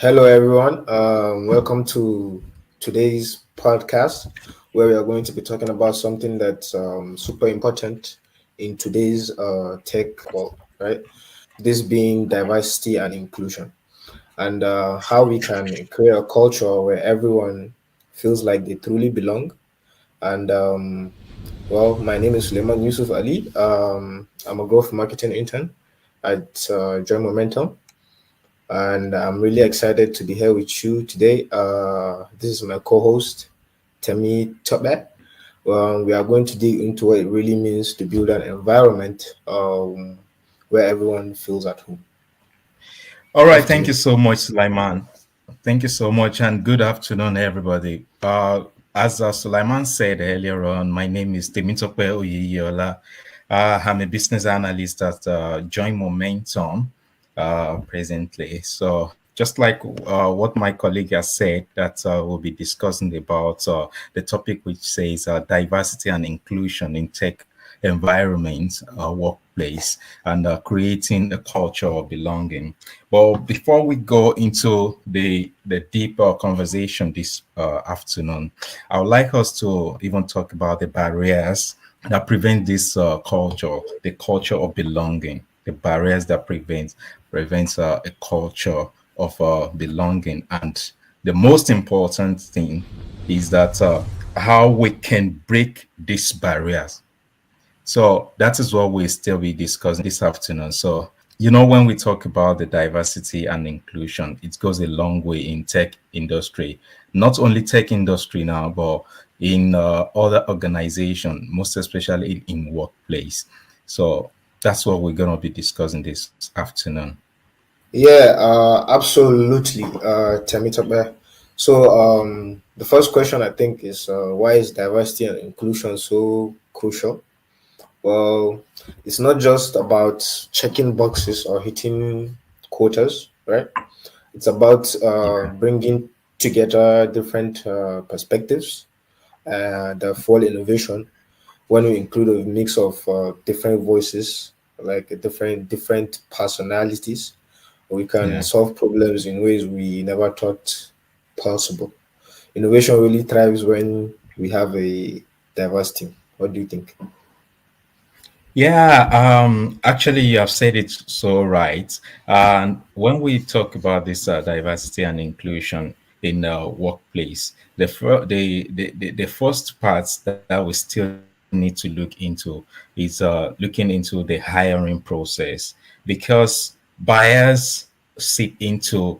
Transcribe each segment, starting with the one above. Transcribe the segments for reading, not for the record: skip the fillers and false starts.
Hello, everyone. Welcome to today's podcast, where we are going to be talking about something that's super important in today's tech world, right? This being diversity and inclusion, and how we can create a culture where everyone feels like they truly belong. And my name is Sulaiman Yusuf Ali. I'm a growth marketing intern at Join Momentum, and I'm really excited to be here with you today. This is my co-host, Temitope. We are going to dig into what it really means to build an environment where everyone feels at home. All right, Off to thank you you. so much, Sulaiman. Thank you so much, and good afternoon, everybody. As Sulaiman said earlier on, my name is Temitope Oyeyiola. I'm a business analyst at Join Momentum presently. So, just like what my colleague has said, that we'll be discussing about the topic which says diversity and inclusion in tech environment, workplace, and creating a culture of belonging. But before we go into the deeper conversation this afternoon, I would like us to even talk about the barriers that prevent this culture, the culture of belonging, the barriers that prevents a culture of belonging, and the most important thing is that how we can break these barriers. So that is what we still be discussing this afternoon. So, when we talk about the diversity and inclusion, it goes a long way in tech industry, not only tech industry now, but in other organization, most especially in workplace. So that's what we're going to be discussing this afternoon. Yeah, absolutely, Temitope. So, the first question I think is why is diversity and inclusion so crucial? Well, it's not just about checking boxes or hitting quotas, right? It's about Yeah. bringing together different perspectives and full innovation. When we include a mix of different voices, like different personalities, we can Yeah. solve problems in ways we never thought possible. Innovation really thrives when we have a diverse team. What do you think? Yeah, actually, you have said it so right. And when we talk about this diversity and inclusion in workplace, the first parts that we still need to look into is looking into the hiring process, because buyers seep into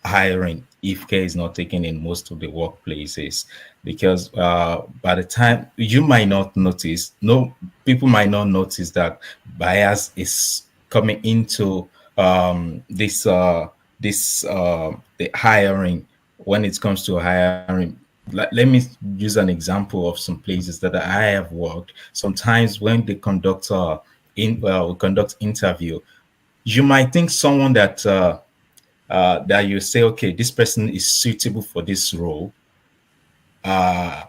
hiring if care is not taken in most of the workplaces, because by the time you might not notice, no, people might not notice that bias is coming into the hiring. When it comes to hiring, let me use an example of some places that I have worked. Sometimes when they conduct conduct interview, you might think someone that you say, okay, this person is suitable for this role, uh,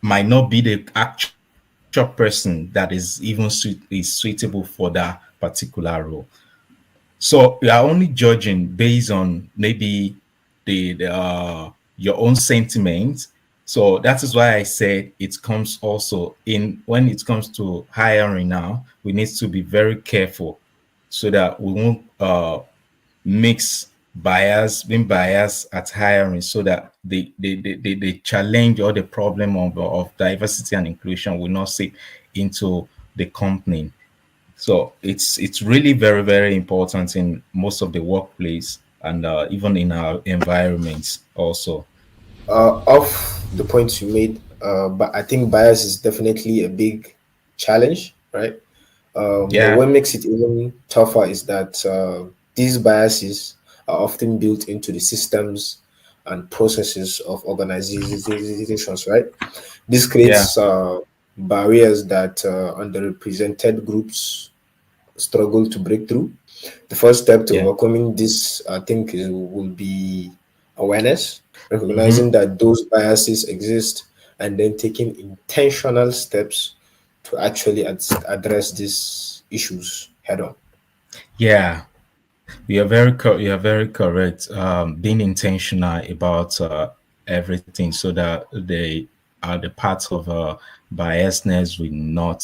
might not be the actual person that is even is suitable for that particular role. So you are only judging based on maybe the your own sentiments, So that is why I said it comes also in when it comes to hiring now, we need to be very careful so that we won't mix being biased at hiring so that the challenge or the problem of diversity and inclusion will not seep into the company. So it's really very, very important in most of the workplace and even in our environments also. Off the points you made, but I think bias is definitely a big challenge, right? But Yeah, what makes it even tougher is that these biases are often built into the systems and processes of organizations, right? This yeah, creates barriers that underrepresented groups struggle to break through. The first step to yeah. overcoming this, I think, will be awareness, Hmm. recognizing that those biases exist, and then taking intentional steps to actually address these issues head on. Yeah, you are very correct. Being intentional about everything so that the parts of biasness will not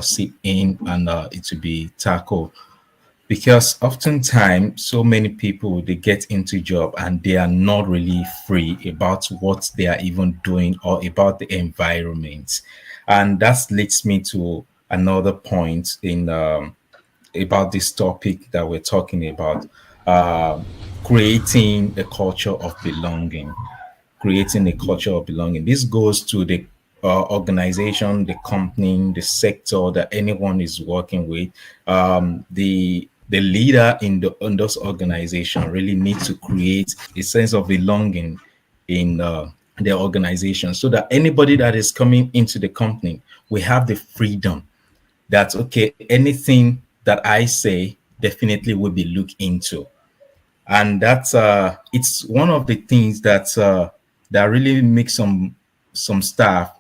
seep in and it will be tackled. Because oftentimes so many people they get into job and they are not really free about what they are even doing or about the environment, and that leads me to another point in about this topic that we're talking about, uh, creating a culture of belonging. Creating a culture of belonging. This goes to the organization, the company, the sector that anyone is working with. The leader in those organization really needs to create a sense of belonging in their organization, so that anybody that is coming into the company, we have the freedom that okay, anything that I say definitely will be looked into. And that's it's one of the things that really makes some staff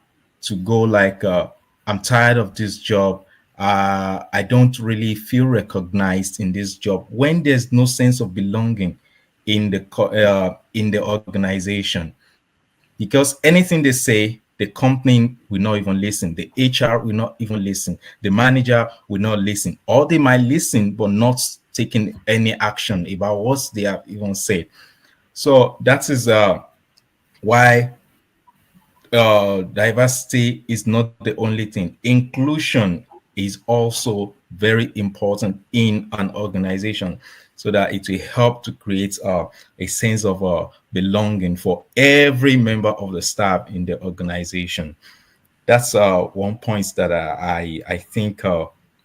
to go like I'm tired of this job. I don't really feel recognized in this job when there's no sense of belonging in the organization, because anything they say, the company will not even listen, the HR will not even listen, the manager will not listen, or they might listen but not taking any action about what they have even said. So that is why diversity is not the only thing. Inclusion is also very important in an organization so that it will help to create a sense of belonging for every member of the staff in the organization. That's one point that I think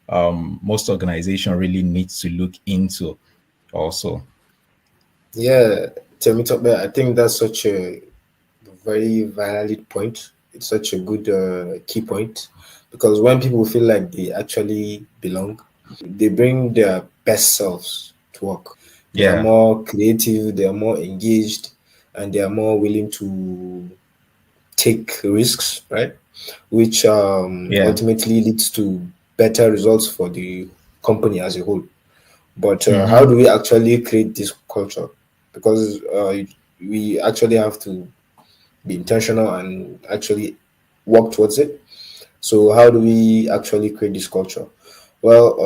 most organization really needs to look into also. Yeah, Temitope, I think that's such a very valid point. It's such a good key point because when people feel like they actually belong, they bring their best selves to work. They are Yeah, more creative, they are more engaged, and they are more willing to take risks, right? Which yeah. ultimately leads to better results for the company as a whole. But how Hmm. do we actually create this culture? Because we actually have to be intentional and actually work towards it. So, how do we actually create this culture? Well,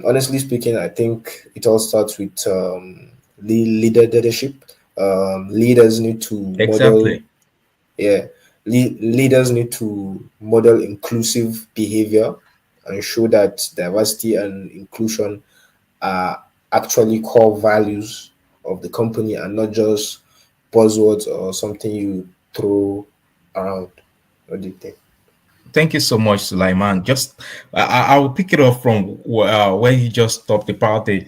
honestly speaking, I think it all starts with leadership. Leaders need to model, Exactly. yeah, leaders need to model inclusive behavior and show that diversity and inclusion are actually core values of the company and not just buzzwords or something you throw around. What do you think? Thank you so much, Sulaiman. Just I will pick it up from where you just talked about the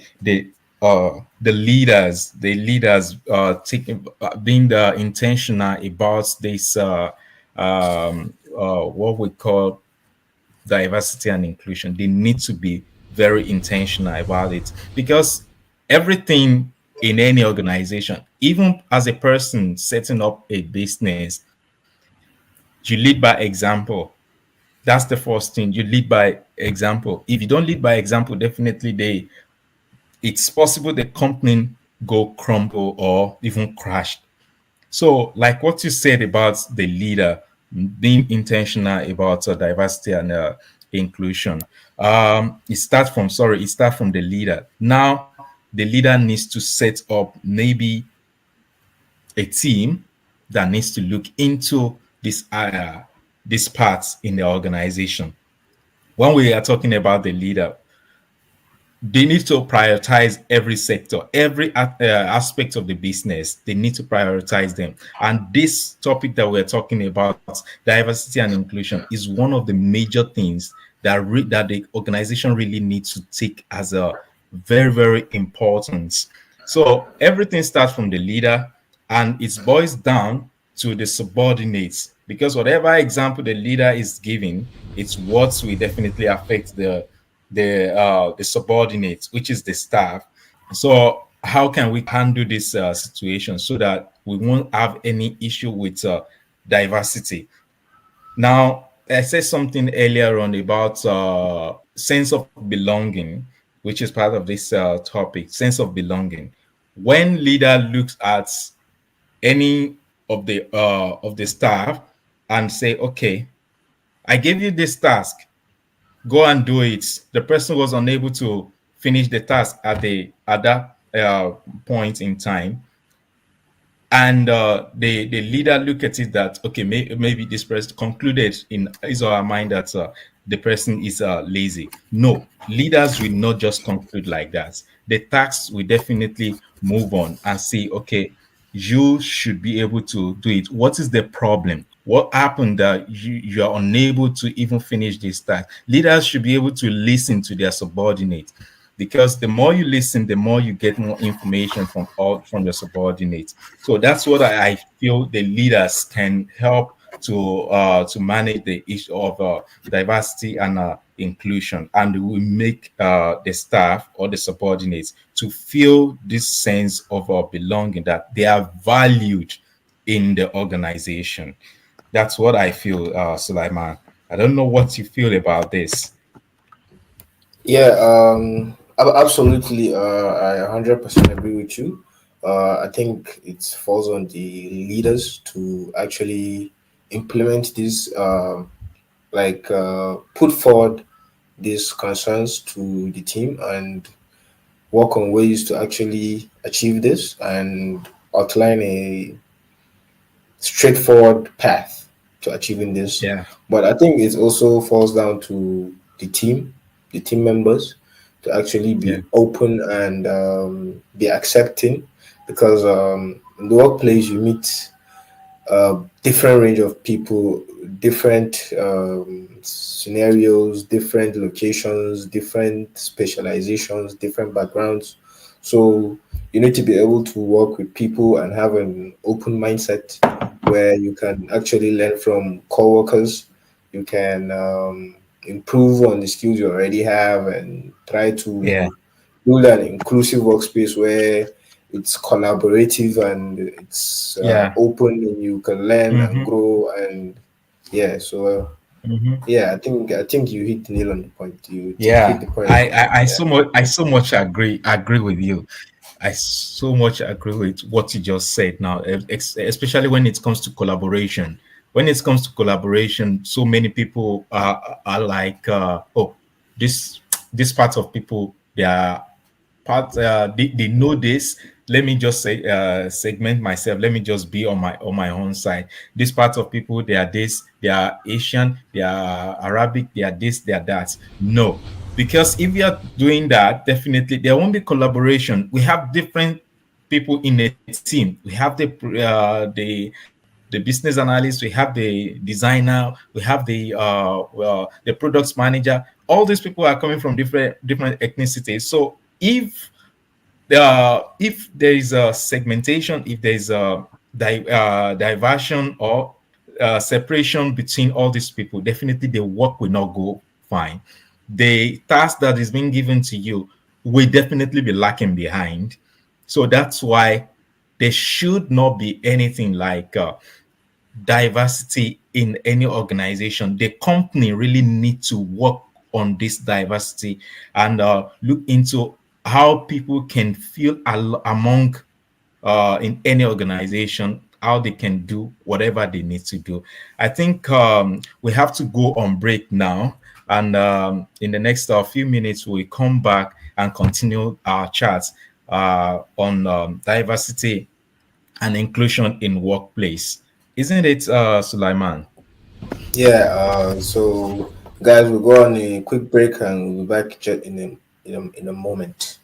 leaders taking being the intentional about this what we call diversity and inclusion. They need to be very intentional about it, because everything in any organization, even as a person setting up a business, you lead by example. That's the first thing. You lead by example. If you don't lead by example, definitely it's possible the company go crumble or even crash. So, like what you said about the leader being intentional about diversity and inclusion, it starts from the leader. Now, the leader needs to set up maybe a team that needs to look into this parts in the organization. When we are talking about the leader, they need to prioritize every sector, every aspect of the business. They need to prioritize them. And this topic that we're talking about, diversity and inclusion, is one of the major things that the organization really needs to take as a very, very important. So everything starts from the leader, and it boils down to the subordinates, because whatever example the leader is giving, it's what will definitely affect the subordinates, which is the staff. So how can we handle this situation so that we won't have any issue with diversity? Now, I said something earlier on about sense of belonging, which is part of this topic. Sense of belonging. When leader looks at any of the staff and say, "Okay, I gave you this task, go and do it." The person was unable to finish the task at that point in time, and the leader look at it that, okay, maybe this person concluded in his or her mind that the person is lazy. No, leaders will not just conclude like that. The tasks will definitely move on and say, okay, you should be able to do it. What is the problem? What happened that you are unable to even finish this task? Leaders should be able to listen to their subordinates, because the more you listen, the more you get more information from your subordinates. So that's what I feel the leaders can help to manage the issue of diversity and inclusion, and we make the staff or the subordinates to feel this sense of belonging, that they are valued in the organization. That's what I feel, Sulaiman. I don't know what you feel about this. Yeah, absolutely. I 100% agree with you. I think it falls on the leaders to actually implement this, put forward these concerns to the team and work on ways to actually achieve this and outline a straightforward path to achieving this. Yeah, But I think it also falls down to the team members, to actually yeah, be open and be accepting, because in the workplace you meet different range of people, different scenarios, different locations, different specializations, different backgrounds. So you need to be able to work with people and have an open mindset where you can actually learn from coworkers. You can improve on the skills you already have and try yeah, to build an inclusive workspace where it's collaborative and it's yeah. open and you can learn and Mm-hmm. grow. And yeah, so Mm-hmm. yeah, I think you hit the nail on the point. You hit Yeah, the point on the head. I Yeah. so much agree with you. I so much agree with what you just said now, especially when it comes to collaboration. When it comes to collaboration, so many people are like, oh, this this part of people, they are part they know this. Let me just say segment myself. Let me just be on my own side. This part of people, they are this, they are Asian, they are Arabic, they are this, they are that. No, because if you are doing that, definitely there won't be collaboration. We have different people in a team. We have the business analyst, we have the designer, we have the products manager. All these people are coming from different ethnicities. So if there is a segmentation, if there is a diversion or separation between all these people, definitely the work will not go fine. The task that is being given to you will definitely be lacking behind. So that's why there should not be anything like diversity in any organization. The company really need to work on this diversity and look into how people can feel among in any organization, how they can do whatever they need to do. I think we have to go on break now. And in the next few minutes, we'll come back and continue our chat on diversity and inclusion in workplace. Isn't it, Sulaiman? Yeah. So, guys, we'll go on a quick break and we'll be back in a moment.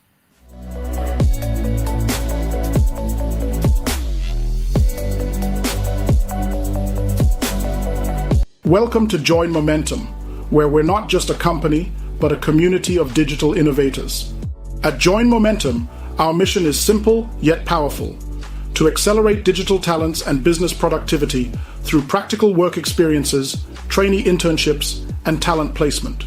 Welcome to Join Momentum, where we're not just a company, but a community of digital innovators. At Join Momentum, our mission is simple yet powerful: to accelerate digital talents and business productivity through practical work experiences, trainee internships, and talent placement.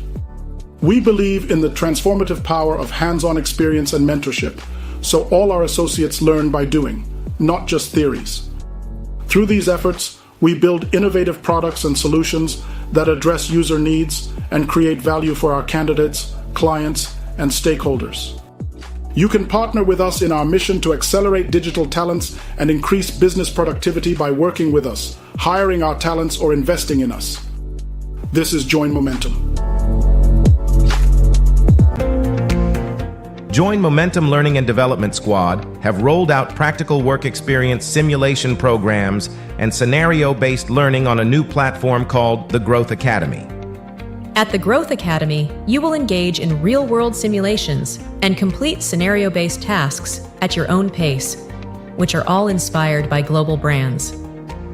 We believe in the transformative power of hands-on experience and mentorship, so all our associates learn by doing, not just theories. Through these efforts, we build innovative products and solutions that address user needs and create value for our candidates, clients, and stakeholders. You can partner with us in our mission to accelerate digital talents and increase business productivity by working with us, hiring our talents, or investing in us. This is Join Momentum. Join Momentum Learning and Development Squad have rolled out practical work experience simulation programs and scenario-based learning on a new platform called the Growth Academy. At the Growth Academy, you will engage in real-world simulations and complete scenario-based tasks at your own pace, which are all inspired by global brands.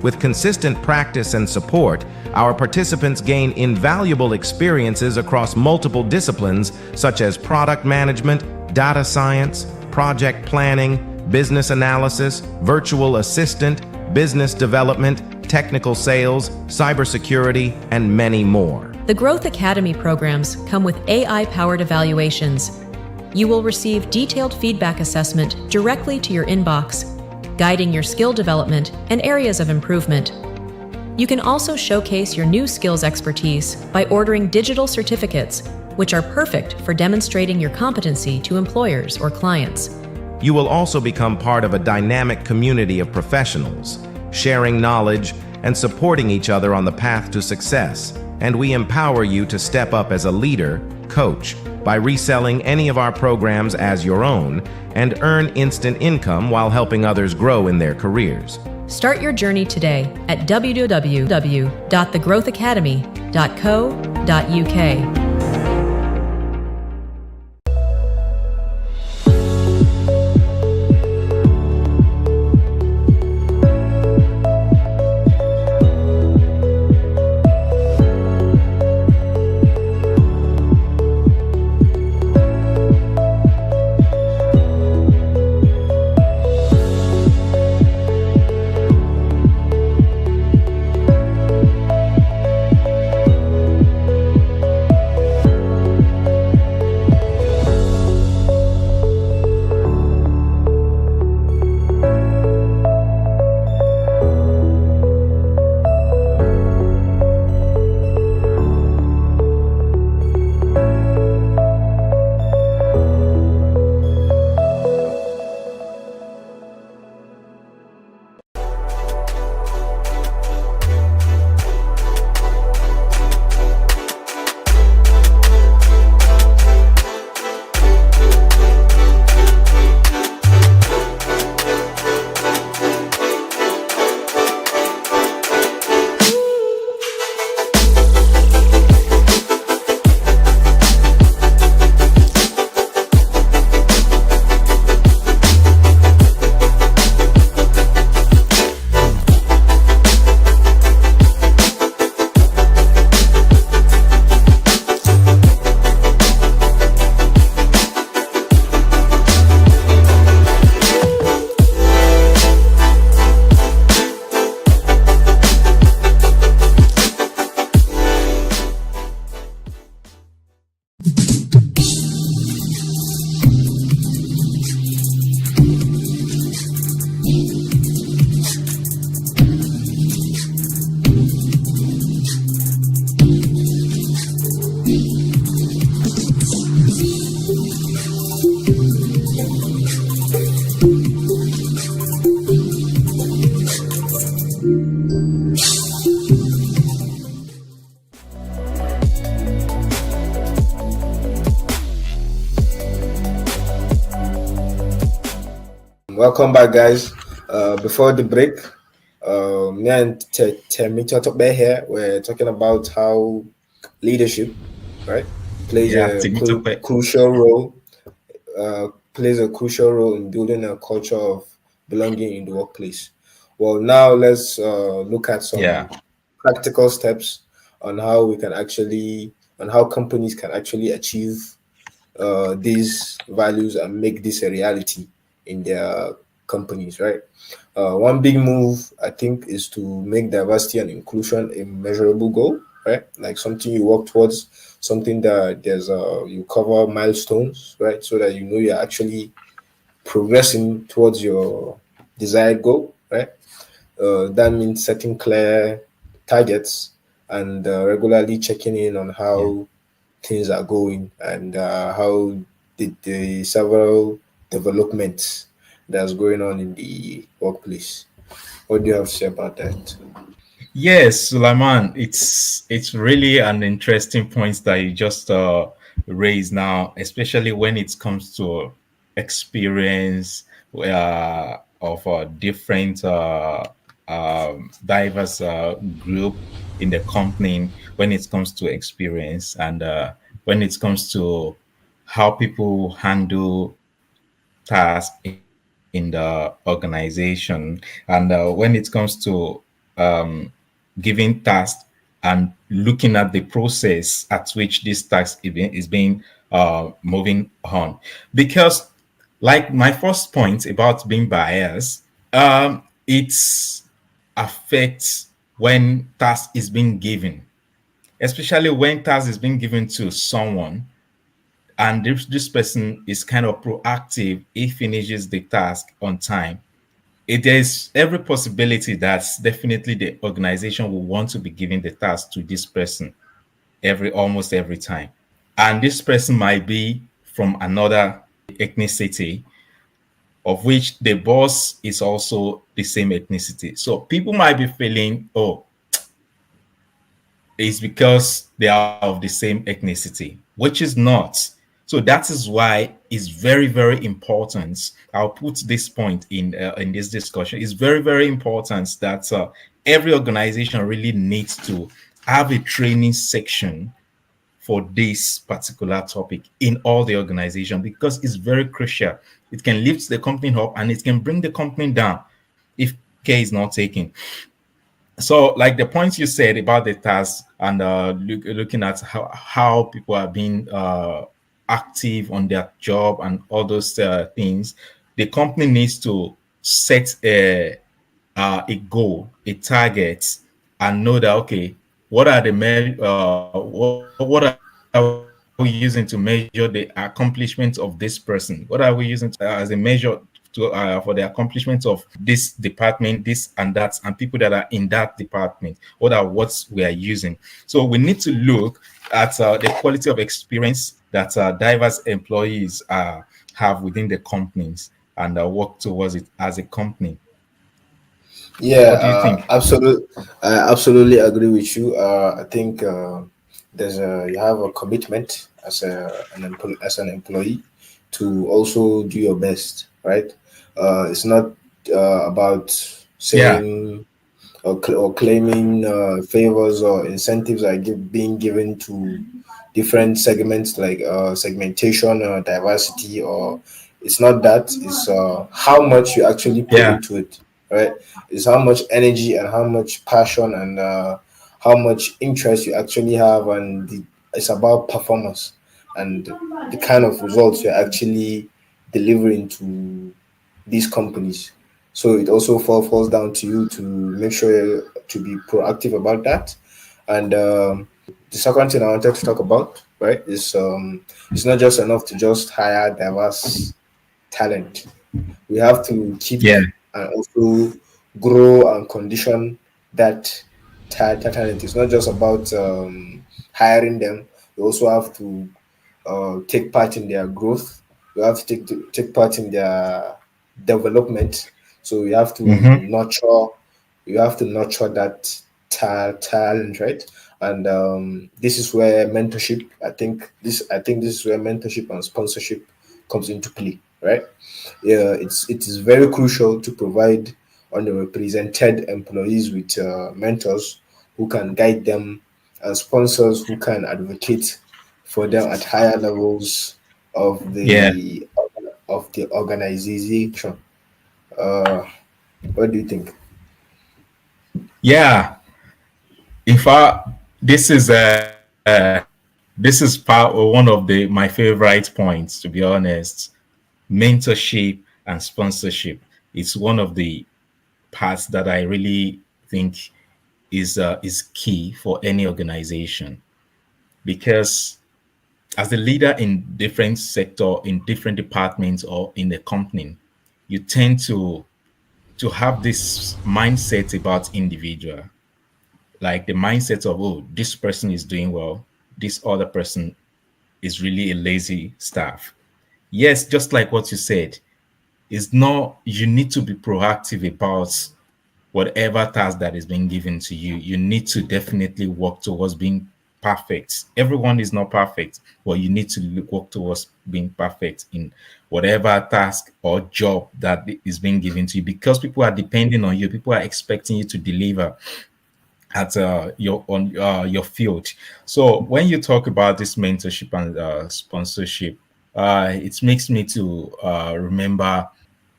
With consistent practice and support, our participants gain invaluable experiences across multiple disciplines such as product management, data science, project planning, business analysis, virtual assistant, business development, technical sales, cybersecurity, and many more. The Growth Academy programs come with AI-powered evaluations. You will receive detailed feedback assessment directly to your inbox, guiding your skill development and areas of improvement. You can also showcase your new skills expertise by ordering digital certificates, which are perfect for demonstrating your competency to employers or clients. You will also become part of a dynamic community of professionals, sharing knowledge and supporting each other on the path to success. And we empower you to step up as a leader, coach, by reselling any of our programs as your own and earn instant income while helping others grow in their careers. Start your journey today at www.thegrowthacademy.co.uk. Welcome back, guys. Before the break, me and Temitope here, we're talking about how leadership, right, plays Yeah, a Temitope. crucial role, plays a crucial role in building a culture of belonging in the workplace. Well, now let's look at some Yeah, practical steps on how we can actually, on how companies can actually achieve these values and make this a reality in their companies, right? One big move, I think, is to make diversity and inclusion a measurable goal, right? Like something you work towards, something that you cover milestones, right? So that you know you're actually progressing towards your desired goal, right? That means setting clear targets and regularly checking in on yeah. how things are going and how the several developments that's going on in the workplace. What do you have to say about that? Yes, Sulaiman, it's really an interesting point that you just raised now, especially when it comes to experience of a different diverse group in the company when it comes to experience and when it comes to how people handle tasks in the organization and when it comes to um, giving tasks and looking at the process at which this task is being moving on. Because, like my first point about being biased, it's affects when task is being given, especially when task is being given to someone and this person is kind of proactive, he finishes the task on time. There's every possibility that definitely the organization will want to be giving the task to this person almost every time. And this person might be from another ethnicity, of which the boss is also the same ethnicity. So people might be feeling, oh, it's because they are of the same ethnicity, which is not. So that is why it's very, very important. I'll put this point in this discussion. It's very, very important that every organization really needs to have a training section for this particular topic in all the organization because it's very crucial. It can lift the company up and it can bring the company down if care is not taken. So like the points you said about the task and looking at how people are being active on their job and all those things, the company needs to set a goal, a target, and know that okay, what are the what are we using to measure the accomplishments of this person? What are we using as a measure for the accomplishments of this department, this and that, and people that are in that department? What are what we are using? So we need to look at the quality of experience that diverse employees have within the companies and work towards it as a company. Yeah, What do you think? I absolutely agree with you. I think you have a commitment as as an employee to also do your best, right? It's not about Yeah, saying or claiming favors or incentives are being given to different segments like segmentation or diversity, or it's not that, it's how much you actually put yeah, into it, right? It's how much energy and how much passion and how much interest you actually have, and it's about performance and the kind of results you're actually delivering to these companies. So it also falls down to you to make sure to be proactive about that. And the second thing I wanted to talk about, right, is it's not just enough to just hire diverse talent. We have to keep yeah. and also grow and condition that talent. It's not just about hiring them. We also have to take part in their growth. We have to take part in their development. So we have to Mm-hmm. nurture. You have to nurture that talent, right? And this is where mentorship. I think this is where mentorship and sponsorship comes into play, right? Yeah, it is very crucial to provide underrepresented employees with mentors who can guide them and sponsors who can advocate for them at higher levels of Yeah. the organization. Uh, what do you think? Yeah. In fact, this is this is one of the my favorite points, to be honest. Mentorship and sponsorship. It's one of the parts that I really think is key for any organization, because as a leader in different sector, in different departments, or in the company, you tend to have this mindset about individual, like the mindset of, oh, this person is doing well, this other person is really a lazy staff. Yes, just like what you said, it's not, you need to be proactive about whatever task that is being given to you. You need to definitely work towards being perfect. Everyone is not perfect, but you need to work towards being perfect in whatever task or job that is being given to you, because people are depending on you. People are expecting you to deliver at your field. So when you talk about this mentorship and sponsorship, it makes me to remember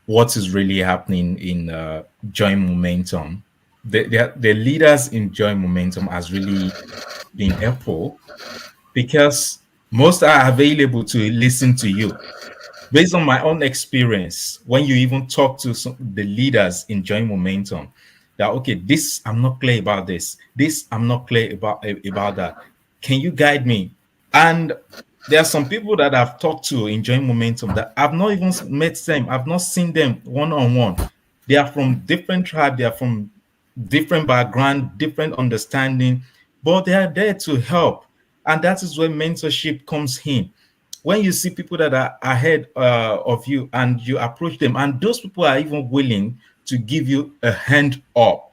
what is really happening in Join Momentum. The leaders in Join Momentum has really been helpful, because most are available to listen to you. Based on my own experience, when you even talk to the leaders in Join Momentum, that okay, this I'm not clear about this I'm not clear about that. Can you guide me? And there are some people that I've talked to in Join Momentum that I've not even met them, I've not seen them one on one. They are from different tribes, they are from different background, different understanding, but they are there to help. And that is where mentorship comes in. When you see people that are ahead of you and you approach them, and those people are even willing to give you a hand up,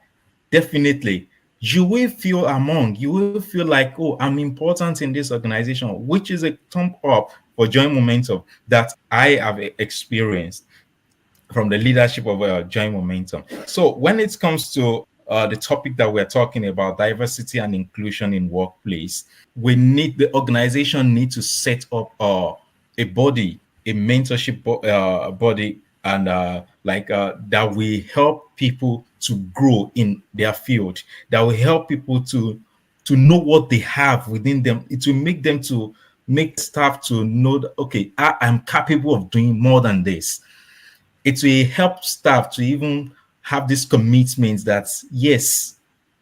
definitely you will feel among, you will feel like, oh, I'm important in this organization, which is a thumb up for Join Momentum that I have experienced from the leadership of Join Momentum. So when it comes to the topic that we're talking about, diversity and inclusion in workplace, we need, the organization need to set up a body, a mentorship body, and that will help people to grow in their field, that will help people to know what they have within them. It will make them to make staff to know that, okay, I am capable of doing more than this. It will help staff to even have this commitment that yes,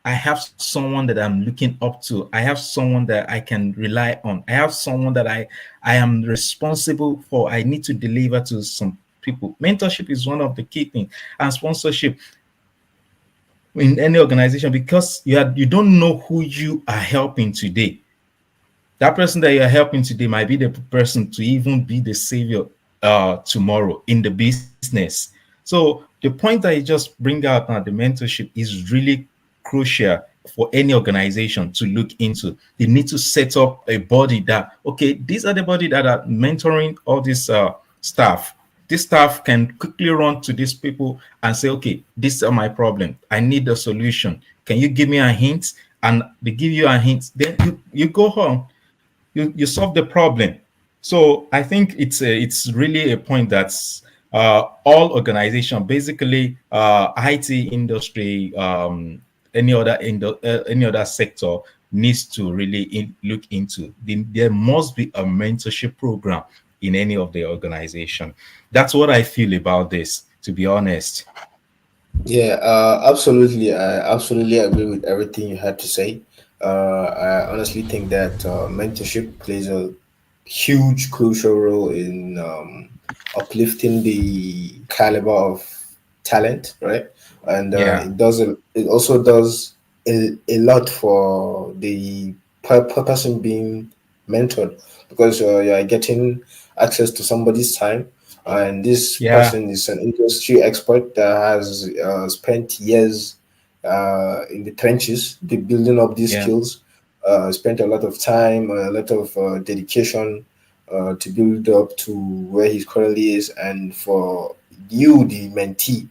I have someone that I'm looking up to. I have someone that I can rely on. I have someone that I am responsible for. I need to deliver to some people. Mentorship is one of the key things, and sponsorship in any organization, because you don't know who you are helping today. That person that you're helping today might be the person to even be the savior tomorrow in the business. So the point that you just bring out now, the mentorship, is really crucial for any organization to look into. They need to set up a body that, okay, these are the body that are mentoring all this staff. This staff can quickly run to these people and say, okay, these are my problem, I need a solution, can you give me a hint? And they give you a hint, then you go home, you solve the problem. So I think it's really a point that's all organization, basically IT industry, any other sector needs to really look into. There must be a mentorship program in any of the organization. That's what I feel about this, to be honest. Yeah, absolutely. I absolutely agree with everything you had to say. I honestly think that mentorship plays a huge, crucial role in uplifting the caliber of talent, right? And Yeah, it also does a lot for the person being mentored, because you are getting access to somebody's time, and this yeah, person is an industry expert that has spent years in the trenches, building up these yeah, skills, spent a lot of time, a lot of dedication, to build up to where he currently is, and for you, the mentee,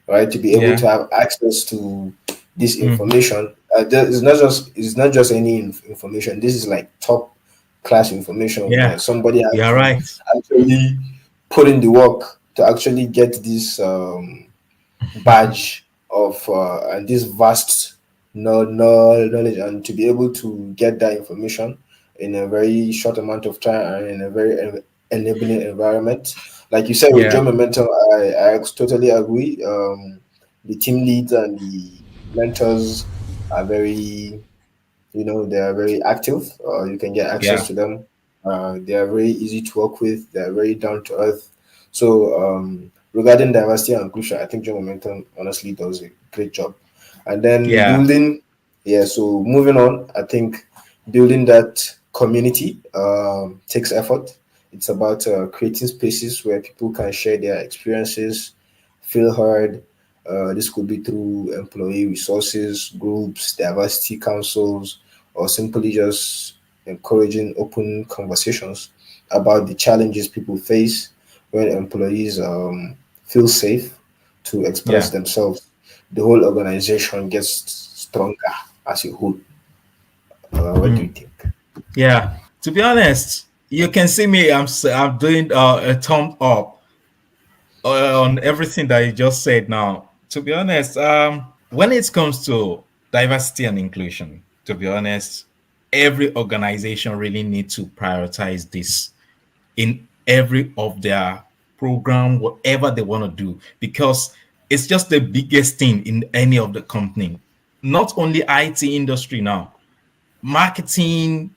right, to be able Yeah. to have access to this Mhm. information. It's not just any information. This is like top class information Yeah. where somebody has You're to right. actually put in the work to actually get this badge of and this vast knowledge, and to be able to get that information in a very short amount of time and in a very enabling environment. Like you said with Yeah. Joe Momentum, I totally agree. The team leads and the mentors are very, they are very active. You can get access Yeah. to them. They are very easy to work with. They are very down to earth. So regarding diversity and inclusion, I think Joe Momentum honestly does a great job. And then Yeah. building, yeah. So moving on, I think building that community takes effort. It's about creating spaces where people can share their experiences, feel heard. This could be through employee resources, groups, diversity councils, or simply just encouraging open conversations about the challenges people face when employees feel safe to express Yeah. themselves. The whole organization gets stronger as a whole. What do you Mm. think? Yeah. To be honest, you can see me. I'm doing a thumb up on everything that you just said. Now, to be honest, when it comes to diversity and inclusion, to be honest, every organization really needs to prioritize this in every of their program, whatever they want to do, because it's just the biggest thing in any of the company. Not only IT industry now, marketing,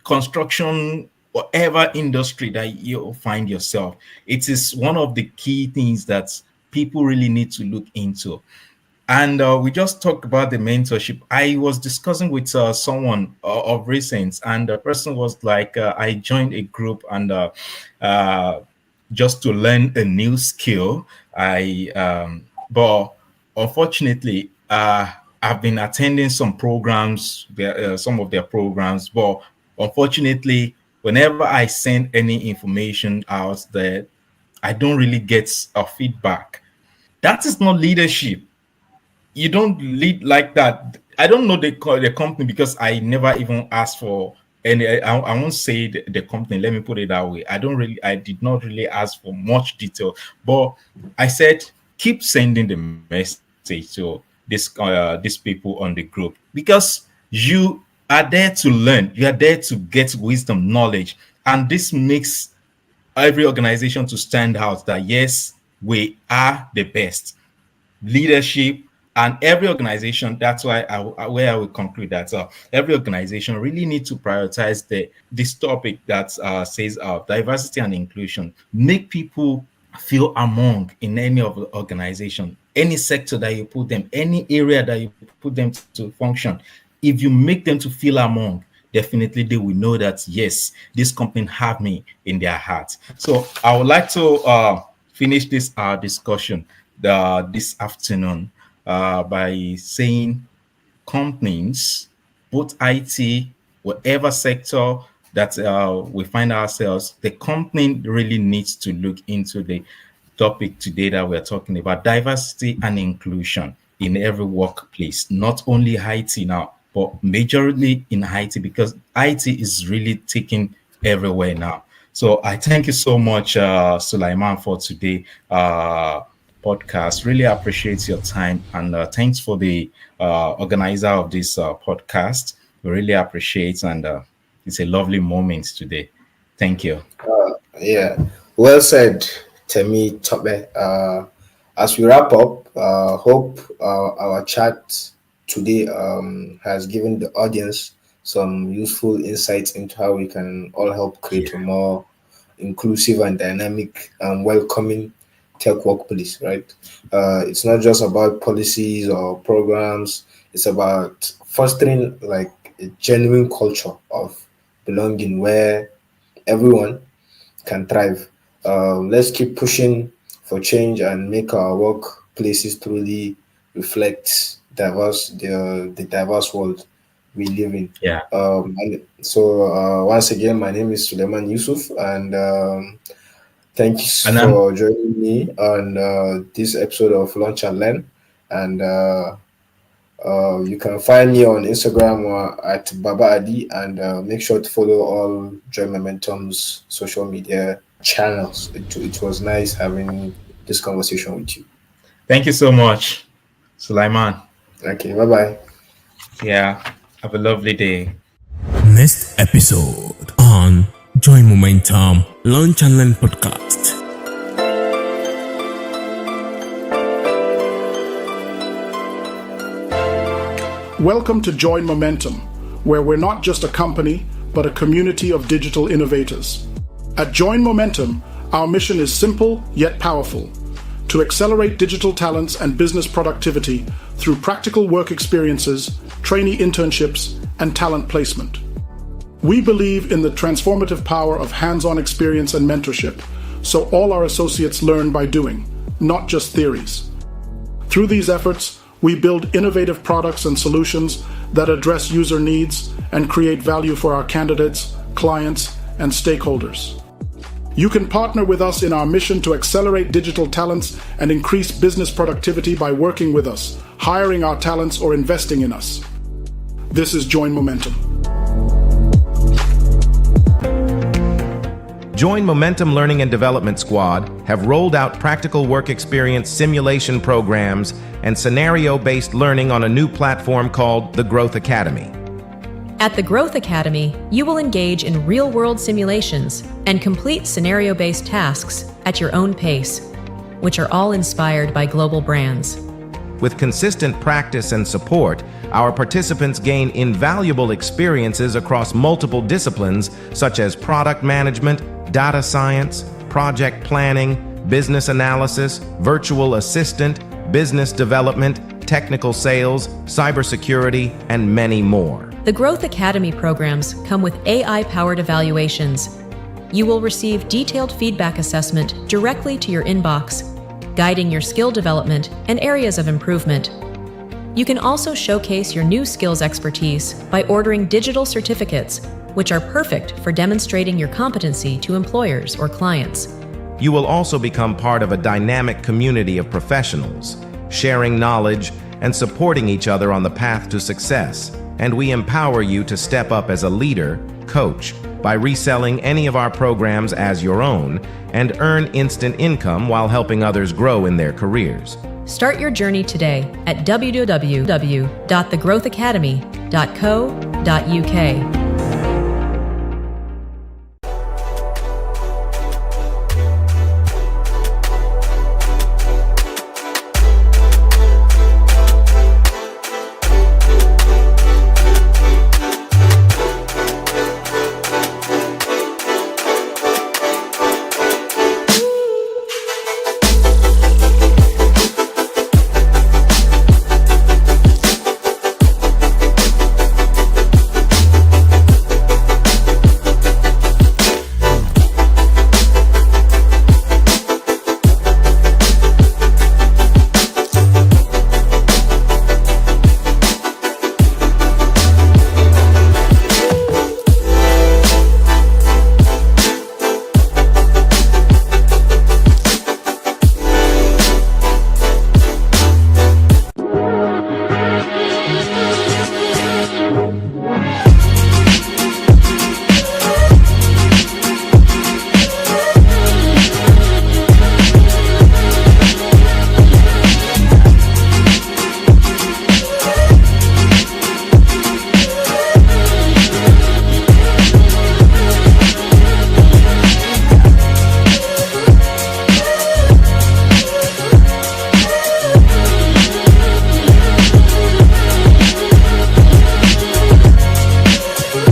construction, whatever industry that you find yourself, it is one of the key things that people really need to look into. And we just talked about the mentorship. I was discussing with someone of recent, and the person was like, I joined a group and uh, just to learn a new skill. But unfortunately, I've been attending some programs, some of their programs, but unfortunately, whenever I send any information out there, I don't really get a feedback. That is not leadership. You don't lead like that. I don't know the company because I never even asked for any. I won't say the company. Let me put it that way. I did not really ask for much detail, but I said keep sending the message to these people on the group because you are there to learn. You are there to get wisdom, knowledge, and this makes every organization to stand out. That yes, we are the best leadership, and every organization. That's why where I will conclude that every organization really need to prioritize this topic that says diversity and inclusion. Make people feel among in any of the organization, any sector that you put them, any area that you put them to function. If you make them to feel among, definitely they will know that yes, this company have me in their heart. So I would like to finish this discussion this afternoon by saying companies, both IT, whatever sector that we find ourselves, the company really needs to look into the topic today that we're talking about diversity and inclusion in every workplace, not only IT now, but majorly in IT because IT is really taking everywhere now. So I thank you so much, Sulaiman, for today. Podcast. Really appreciate your time and thanks for the organizer of this podcast. We really appreciate and it's a lovely moment today. Thank you. Yeah, well said, Temitope. As we wrap up, hope our chat today has given the audience some useful insights into how we can all help create a Yeah. more inclusive and dynamic and welcoming tech workplace, right? It's not just about policies or programs, it's about fostering like a genuine culture of belonging where everyone can thrive. Let's keep pushing for change and make our workplaces truly reflect the diverse world we live in. Yeah. Once again, my name is Sulaiman Yusuf, and thanks And I'm for joining me on this episode of Launch and Learn. And you can find me on Instagram or at Baba Adi, and make sure to follow all Join Momentum's social media channels. It was nice having this conversation with you. Thank you so much, Sulaiman. Okay, bye bye. Yeah. Have a lovely day. Next episode on Join Momentum Launch and Learn podcast. Welcome to Join Momentum, where we're not just a company, but a community of digital innovators. At Join Momentum, our mission is simple yet powerful: to accelerate digital talents and business productivity through practical work experiences, trainee internships, and talent placement. We believe in the transformative power of hands-on experience and mentorship, so all our associates learn by doing, not just theories. Through these efforts, we build innovative products and solutions that address user needs and create value for our candidates, clients, and stakeholders. You can partner with us in our mission to accelerate digital talents and increase business productivity by working with us, hiring our talents, or investing in us. This is Join Momentum. Join Momentum Learning and Development Squad have rolled out practical work experience simulation programs and scenario-based learning on a new platform called the Growth Academy. At the Growth Academy, you will engage in real-world simulations and complete scenario-based tasks at your own pace, which are all inspired by global brands. With consistent practice and support, our participants gain invaluable experiences across multiple disciplines such as product management, data science, project planning, business analysis, virtual assistant, business development, technical sales, cybersecurity, and many more. The Growth Academy programs come with AI-powered evaluations. You will receive detailed feedback assessment directly to your inbox, guiding your skill development and areas of improvement. You can also showcase your new skills expertise by ordering digital certificates, which are perfect for demonstrating your competency to employers or clients. You will also become part of a dynamic community of professionals, sharing knowledge and supporting each other on the path to success. And we empower you to step up as a leader, coach, by reselling any of our programs as your own and earn instant income while helping others grow in their careers. Start your journey today at www.thegrowthacademy.co.uk.